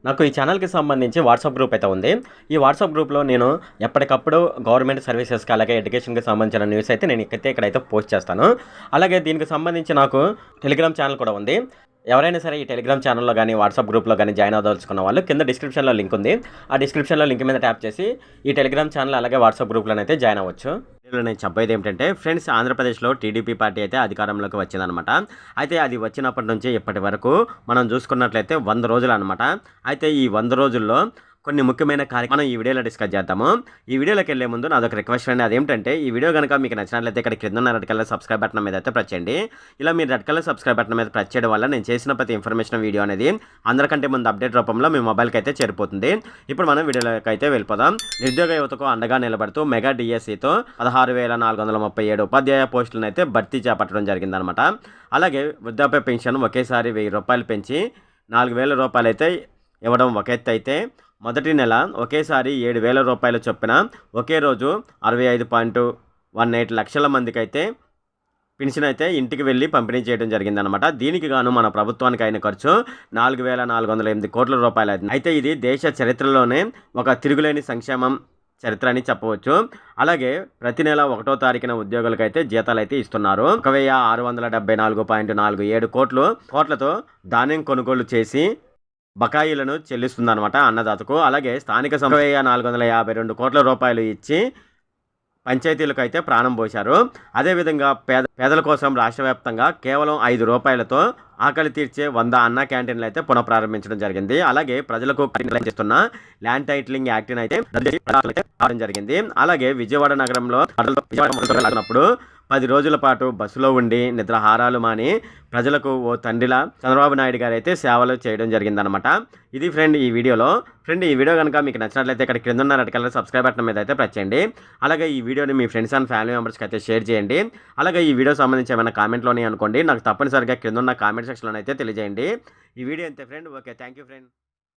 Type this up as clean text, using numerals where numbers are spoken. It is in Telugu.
నాకు ఈ ఛానల్‌కి సంబంధించి వాట్సాప్ గ్రూప్ అయితే ఉంది. ఈ వాట్సాప్ గ్రూప్‌లో నేను ఎప్పటికప్పుడు గవర్నమెంట్ సర్వీసెస్‌కి అలాగే ఎడ్యుకేషన్‌కి సంబంధించిన న్యూస్ అయితే నేను ఇక్కడైతే పోస్ట్ చేస్తాను. అలాగే దీనికి సంబంధించి నాకు టెలిగ్రామ్ ఛానల్ కూడా ఉంది. ఎవరైనా సరే ఈ టెలిగ్రామ్ ఛానల్‌లో గాని, వాట్సాప్ గ్రూప్‌లో గాని జాయిన్ అవ్వదలుచుకున్న వాళ్ళు కింద డిస్క్రిప్షన్‌లో లింక్ ఉంది. ఆ డిస్క్రిప్షన్‌లో లింక్ మీద ట్యాప్ చేసి ఈ టెలిగ్రామ్ ఛానల్ అలాగే వాట్సాప్ గ్రూప్‌లోనైతే జాయిన్ అవ్వచ్చు. ఇందులో నేను చెప్పేది ఏమిటంటే ఫ్రెండ్స్, ఆంధ్రప్రదేశ్‌లో టీడీపీ పార్టీ అయితే అధికారంలోకి వచ్చిందనమాట. అయితే అది వచ్చినప్పటి నుంచి ఇప్పటి వరకు మనం చూసుకున్నట్లయితే 100 రోజులనమాట. అయితే ఈ 100 రోజుల్లో కొన్ని ముఖ్యమైన మనం ఈ వీడియోలో డిస్కస్ చేద్దాము. ఈ వీడియోలోకి వెళ్ళే ముందు నాదొక రిక్వెస్ట్ అండి. అదేంటంటే ఈ వీడియో కనుక మీకు నచ్చినట్లయితే ఇక్కడ కింద ఉన్న రెడ్ కలర్ సబ్స్క్రైబ్ బటన్ మీద అయితే ప్రెస్ చేయండి. ఇలా మీరు రెడ్ కలర్ సబ్స్క్రైబ్ బటన్ మీద ప్రెస్ చేయడం వల్ల నేను చేసిన ప్రతి ఇన్ఫర్మేషన్ వీడియో అనేది అందరికంటే ముందు అప్డేట్ రూపంలో మీ మొబైల్కి అయితే చేరిపోతుంది. ఇప్పుడు మనం వీడియోలోకి అయితే వెళ్ళిపోదాం. నిరుద్యోగ యువతకు అండగా నిలబడుతూ మెగా డిఎస్సితో 16,437 ఉపాధ్యాయ పోస్టులను అయితే భర్తీ చేపట్టడం జరిగిందనమాట. అలాగే వృద్ధాప్య పెన్షన్ ఒకేసారి ₹1000 పెంచి ₹4,000 అయితే ఇవ్వడం ఒక ఎత్తు అయితే, మొదటి నెల ఒకేసారి ₹7,000 చొప్పున ఒకే రోజు 65.18 లక్షల మందికి అయితే పెన్షన్ అయితే ఇంటికి వెళ్ళి పంపిణీ చేయడం జరిగిందనమాట. దీనికి గాను మన ప్రభుత్వానికి అయిన ఖర్చు ₹4,408 కోట్ల అయితే ఇది దేశ చరిత్రలోనే ఒక తిరుగులేని సంక్షేమం చరిత్ర అని చెప్పవచ్చు. అలాగే ప్రతి నెల 1వ తారీఖున ఉద్యోగులకైతే జీతాలు అయితే ఇస్తున్నారు. 1,674.47 కోట్లతో ధాన్యం కొనుగోలు చేసి బకాయిలను చెల్లిస్తుందన్నమాట అన్నదాతకు. అలాగే స్థానిక 1,452 కోట్ల రూపాయలు ఇచ్చి పంచాయతీలకు అయితే ప్రాణం పోశారు. అదేవిధంగా పేదల కోసం రాష్ట్ర వ్యాప్తంగా కేవలం ₹5తో ఆకలి తీర్చే 100 అన్న క్యాంటీన్లు అయితే పునఃప్రారంభించడం జరిగింది. అలాగే ప్రజలకు చేస్తున్న ల్యాండ్ టైటిలింగ్ యాక్ట్ అయితే రావడం జరిగింది. అలాగే విజయవాడ నగరంలో 10 రోజుల పాటు బస్సులో ఉండి నిద్రాహారాలు మాని ప్రజలకు ఓ తండ్రిలా చంద్రబాబు నాయుడు గారు అయితే సేవలు చేయడం జరిగిందనమాట. ఇది ఫ్రెండ్ ఈ వీడియోలో. ఫ్రెండ్, ఈ వీడియో కనుక మీకు నచ్చినట్లయితే ఇక్కడ కింద ఉన్న రెడ్ కలర్ సబ్స్క్రైబ్ బటన్ మీద అయితే ప్రెస్ చేయండి. అలాగే ఈ వీడియోని మీ ఫ్రెండ్స్ అండ్ ఫ్యామిలీ మెంబర్స్కి అయితే షేర్ చేయండి. అలాగే ఈ వీడియో సంబంధించి ఏమైనా కామెంట్లోని అనుకోండి, నాకు తప్పనిసరిగా కింద ఉన్న కామెంట్ సెక్షన్లో అయితే తెలియజేయండి. ఈ వీడియో అంతే friend. Okay, thank you friend.